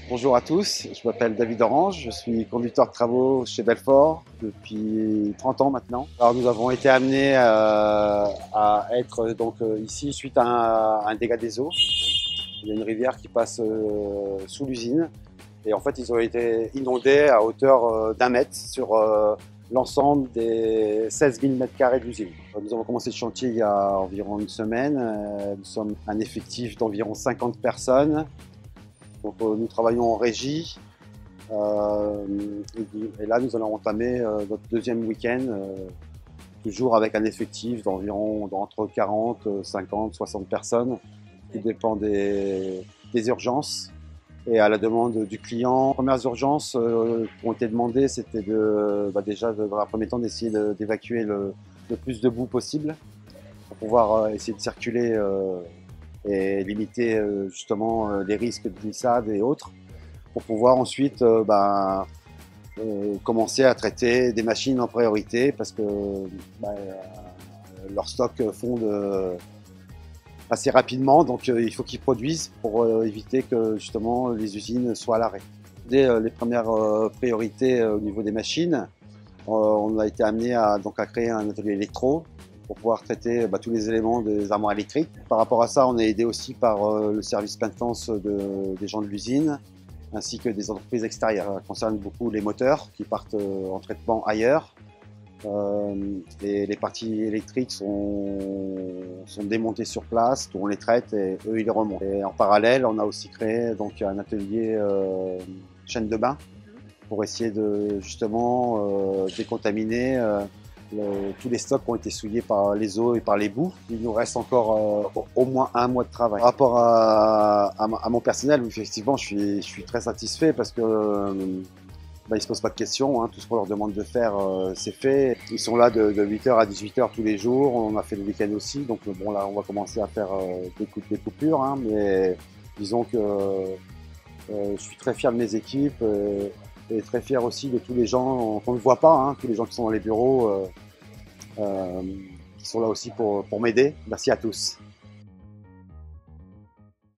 Bonjour à tous, je m'appelle David Orange, je suis conducteur de travaux chez Belfort depuis 30 ans maintenant. Alors nous avons été amenés à être ici suite à un dégât des eaux. Il y a une rivière qui passe sous l'usine et en fait ils ont été inondés à hauteur d'1 mètre sur l'ensemble des 16 000 m² de l'usine. Nous avons commencé le chantier il y a environ une semaine. Nous sommes un effectif d'environ 50 personnes. Donc, nous travaillons en régie et là nous allons entamer notre deuxième week-end, toujours avec un effectif d'environ entre 40, 50, 60 personnes, qui dépend des urgences et à la demande du client. Les premières urgences qui ont été demandées, c'était déjà dans un premier temps d'essayer d'évacuer le plus de boue possible pour pouvoir essayer de circuler et limiter justement les risques de glissade et autres, pour pouvoir ensuite commencer à traiter des machines en priorité parce que leurs stocks fondent assez rapidement, donc il faut qu'ils produisent pour éviter que justement les usines soient à l'arrêt. Dès les premières priorités au niveau des machines, on a été amené à créer un atelier électro pour pouvoir traiter tous les éléments des armoires électriques. Par rapport à ça, on est aidé aussi par le service maintenance des gens de l'usine, ainsi que des entreprises extérieures. Ça concerne beaucoup les moteurs qui partent en traitement ailleurs. Et les parties électriques sont démontées sur place, on les traite et eux ils les remontent. Et en parallèle, on a aussi créé un atelier chaîne de bain pour essayer de justement décontaminer tous les stocks qui ont été souillés par les eaux et par les boues. Il nous reste encore au moins un mois de travail. Par rapport à mon personnel, effectivement, je suis très satisfait parce que ils ne se posent pas de questions, hein. Tout ce qu'on leur demande de faire, c'est fait. Ils sont là de 8h à 18h tous les jours. On a fait le week-end aussi, donc bon là, on va commencer à faire des coupures, hein, mais disons que je suis très fier de mes équipes et très fier aussi de tous les gens qu'on ne voit pas, hein, tous les gens qui sont dans les bureaux, qui sont là aussi pour m'aider. Merci à tous.